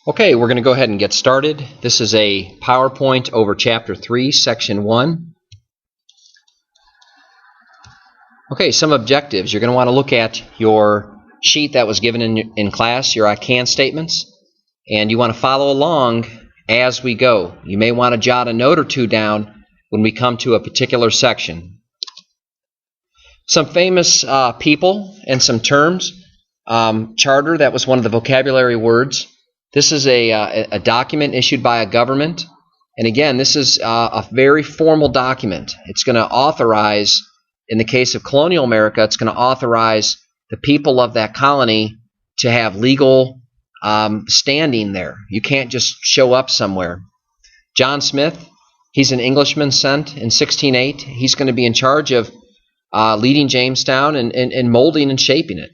Okay, we're going to go ahead and get started. This is a PowerPoint over Chapter 3, Section 1. Okay, some objectives. You're going to want to look at your sheet that was given in class, your I can statements, and you want to follow along as we go. You may want to jot a note or two down when we come to a particular section. Some famous people and some terms. Charter, that was one of the vocabulary words. This is a document issued by a government. And again, this is a very formal document. It's going to authorize, in the case of colonial America, it's going to authorize the people of that colony to have legal standing there. You can't just show up somewhere. John Smith, he's an Englishman sent in 1608. He's going to be in charge of leading Jamestown and molding and shaping it.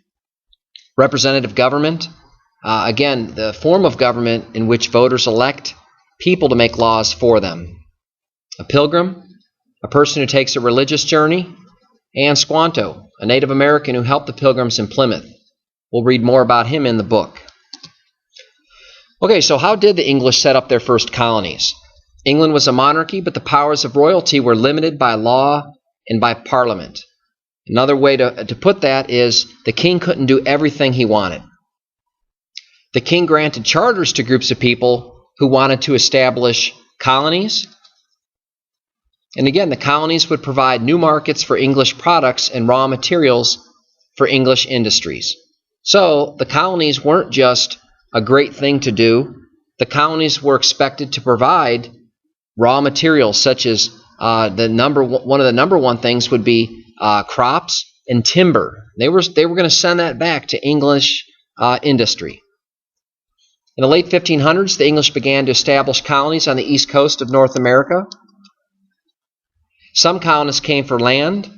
Representative government. Again, the form of government in which voters elect people to make laws for them. A pilgrim, a person who takes a religious journey, and Squanto, a Native American who helped the Pilgrims in Plymouth. We'll read more about him in the book. Okay, so how did the English set up their first colonies? England was a monarchy, but the powers of royalty were limited by law and by parliament. Another way to put that is the king couldn't do everything he wanted. The king granted charters to groups of people who wanted to establish colonies. And again, the colonies would provide new markets for English products and raw materials for English industries. So the colonies weren't just a great thing to do. The colonies were expected to provide raw materials such as one of the number one things would be crops and timber. They were going to send that back to English industry. In the late 1500s, the English began to establish colonies on the east coast of North America. Some colonists came for land,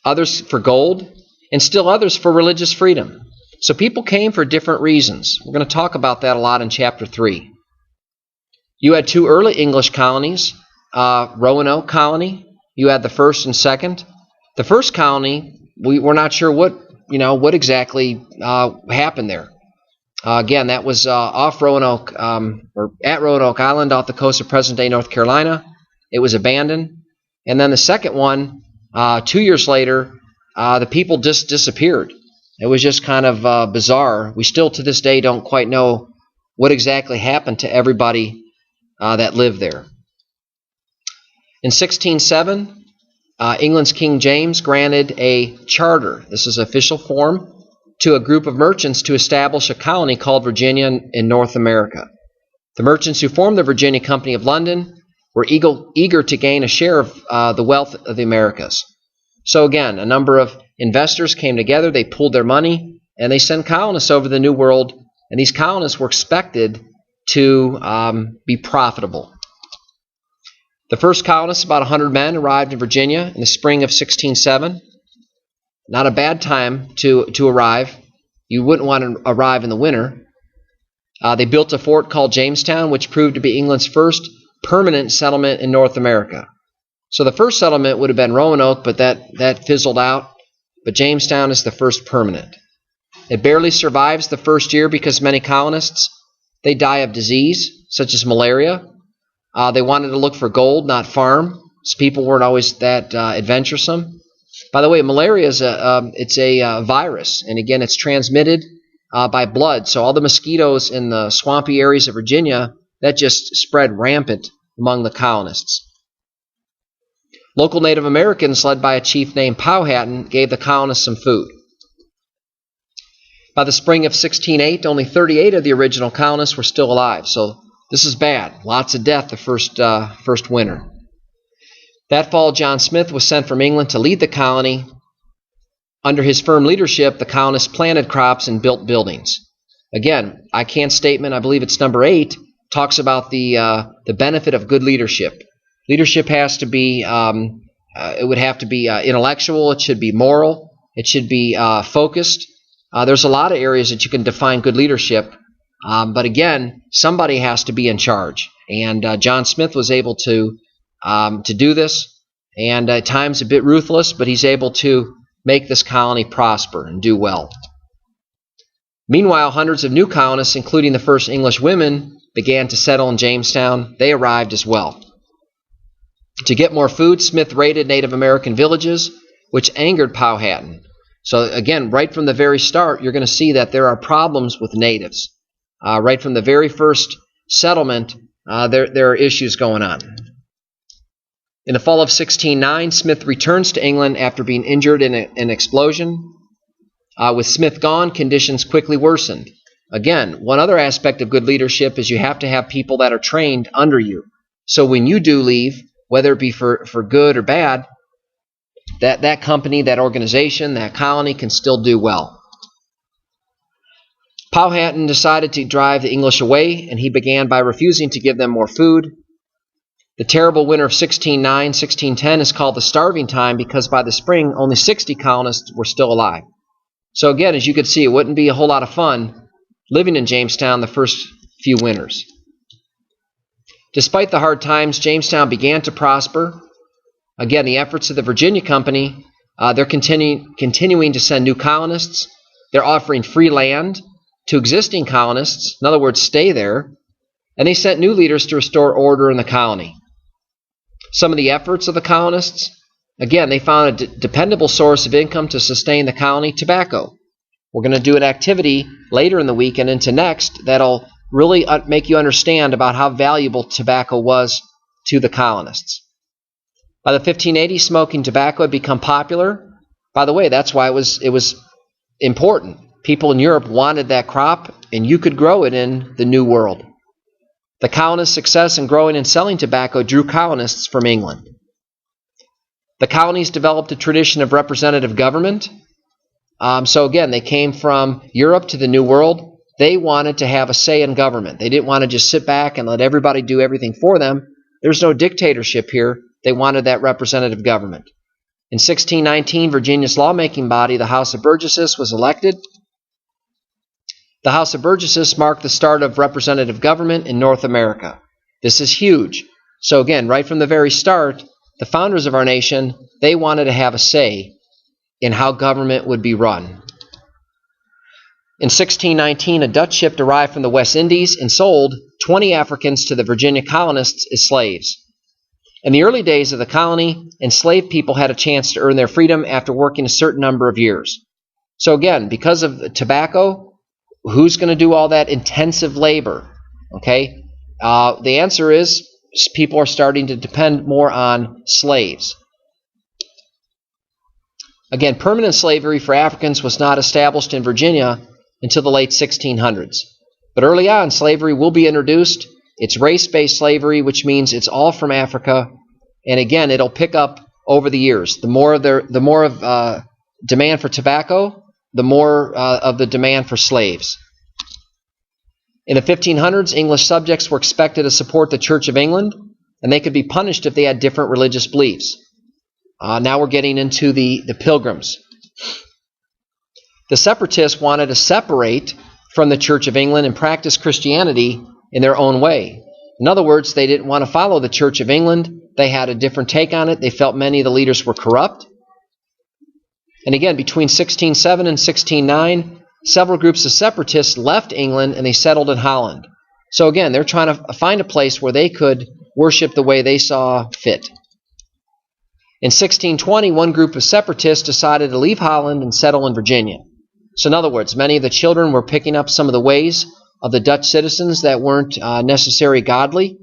others for gold, and still others for religious freedom. So people came for different reasons. We're going to talk about that a lot in Chapter 3. You had two early English colonies, Roanoke Colony. You had the first and second. The first colony, we're not sure what exactly happened there. Again, that was off Roanoke, or at Roanoke Island off the coast of present-day North Carolina. It was abandoned. And then the second one, 2 years later, the people just disappeared. It was just kind of bizarre. We still to this day don't quite know what exactly happened to everybody that lived there. In 1607, England's King James granted a charter. This is official form to a group of merchants to establish a colony called Virginia in North America. The merchants who formed the Virginia Company of London were eager to gain a share of the wealth of the Americas. So again, a number of investors came together, they pooled their money, and they sent colonists over the New World, and these colonists were expected to be profitable. The first colonists, about 100 men, arrived in Virginia in the spring of 1607. Not a bad time to arrive. You wouldn't want to arrive in the winter. They built a fort called Jamestown, which proved to be England's first permanent settlement in North America. So the first settlement would have been Roanoke, but that fizzled out. But Jamestown is the first permanent. It barely survives the first year because many colonists, they die of disease, such as malaria. They wanted to look for gold, not farm. So people weren't always that adventuresome. By the way, malaria is a virus, and again, it's transmitted by blood. So all the mosquitoes in the swampy areas of Virginia, that just spread rampant among the colonists. Local Native Americans, led by a chief named Powhatan, gave the colonists some food. By the spring of 1608, only 38 of the original colonists were still alive. So this is bad. Lots of death the first winter. That fall, John Smith was sent from England to lead the colony. Under his firm leadership, the colonists planted crops and built buildings. Again, I can't statement, I believe it's number 8, talks about the benefit of good leadership. Leadership has to be, it would have to be intellectual, it should be moral, it should be focused. There's a lot of areas that you can define good leadership, but again, somebody has to be in charge. And John Smith was able to do this, and at times a bit ruthless, but he's able to make this colony prosper and do well. Meanwhile, hundreds of new colonists, including the first English women, began to settle in Jamestown. They arrived as well. To get more food, Smith raided Native American villages, which angered Powhatan. So again, right from the very start, you're going to see that there are problems with natives. Right from the very first settlement, there are issues going on. In the fall of 1609, Smith returns to England after being injured in an explosion. With Smith gone, conditions quickly worsened. Again, one other aspect of good leadership is you have to have people that are trained under you. So when you do leave, whether it be for good or bad, that company, that organization, that colony can still do well. Powhatan decided to drive the English away, and he began by refusing to give them more food. The terrible winter of 1609-1610 is called the starving time because by the spring, only 60 colonists were still alive. So again, as you could see, it wouldn't be a whole lot of fun living in Jamestown the first few winters. Despite the hard times, Jamestown began to prosper. Again, the efforts of the Virginia Company, they're continuing to send new colonists. They're offering free land to existing colonists, in other words, stay there, and they sent new leaders to restore order in the colony. Some of the efforts of the colonists, again, they found a dependable source of income to sustain the colony: tobacco. We're going to do an activity later in the week and into next that'll really make you understand about how valuable tobacco was to the colonists. By the 1580s, smoking tobacco had become popular. By the way, that's why it was important. People in Europe wanted that crop, and you could grow it in the New World. The colonists' success in growing and selling tobacco drew colonists from England. The colonies developed a tradition of representative government. So again, they came from Europe to the New World. They wanted to have a say in government. They didn't want to just sit back and let everybody do everything for them. There's no dictatorship here. They wanted that representative government. In 1619, Virginia's lawmaking body, the House of Burgesses, was elected. The House of Burgesses marked the start of representative government in North America. This is huge. So again, right from the very start, the founders of our nation, they wanted to have a say in how government would be run. In 1619, a Dutch ship arrived from the West Indies and sold 20 Africans to the Virginia colonists as slaves. In the early days of the colony, enslaved people had a chance to earn their freedom after working a certain number of years. So again, because of tobacco, who's going to do all that intensive labor? Okay, the answer is people are starting to depend more on slaves. Again, permanent slavery for Africans was not established in Virginia until the late 1600s. But early on, slavery will be introduced. It's race-based slavery, which means it's all from Africa. And again, it'll pick up over the years. The more of demand for tobacco, the more of the demand for slaves. In the 1500s, English subjects were expected to support the Church of England, and they could be punished if they had different religious beliefs. Now we're getting into the Pilgrims. The separatists wanted to separate from the Church of England and practice Christianity in their own way. In other words, they didn't want to follow the Church of England. They had a different take on it. They felt many of the leaders were corrupt. And again, between 1607 and 1609, several groups of separatists left England and they settled in Holland. So again, they're trying to find a place where they could worship the way they saw fit. In 1620, one group of separatists decided to leave Holland and settle in Virginia. So in other words, many of the children were picking up some of the ways of the Dutch citizens that weren't necessarily godly.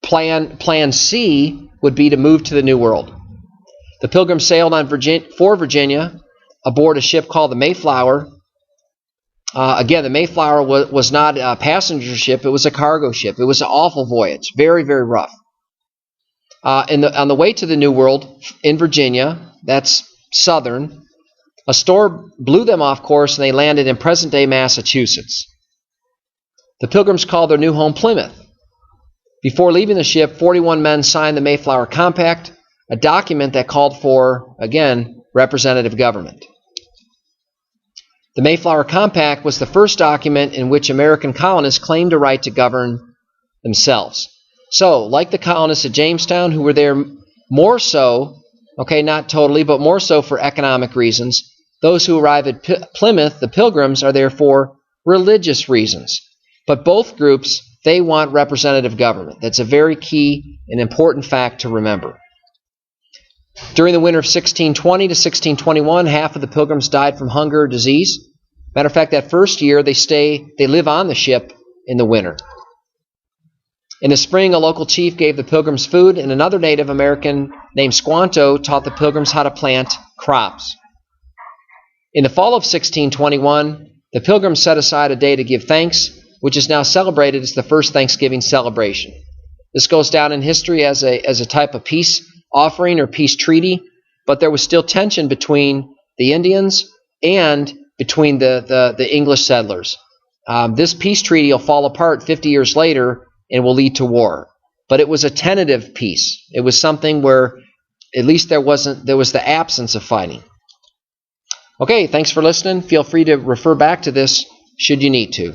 Plan C would be to move to the New World. The Pilgrims sailed for Virginia aboard a ship called the Mayflower. Again, the Mayflower was not a passenger ship. It was a cargo ship. It was an awful voyage. Very, very rough. On the way to the New World in Virginia, that's southern, a storm blew them off course and they landed in present-day Massachusetts. The Pilgrims called their new home Plymouth. Before leaving the ship, 41 men signed the Mayflower Compact, a document that called for, again, representative government. The Mayflower Compact was the first document in which American colonists claimed a right to govern themselves. So, like the colonists at Jamestown, who were there more so, okay, not totally, but more so for economic reasons, those who arrive at Plymouth, the Pilgrims, are there for religious reasons. But both groups They want representative government. That's a very key and important fact to remember. During the winter of 1620 to 1621, half of the Pilgrims died from hunger or disease. Matter of fact, that first year they live on the ship in the winter. In the spring, a local chief gave the Pilgrims food, and another Native American named Squanto taught the Pilgrims how to plant crops. In the fall of 1621, the Pilgrims set aside a day to give thanks, which is now celebrated as the first Thanksgiving celebration. This goes down in history as a type of peace offering or peace treaty, but there was still tension between the Indians and between the English settlers. This peace treaty will fall apart 50 years later and will lead to war. But it was a tentative peace. It was something where at least there was the absence of fighting. Okay, thanks for listening. Feel free to refer back to this should you need to.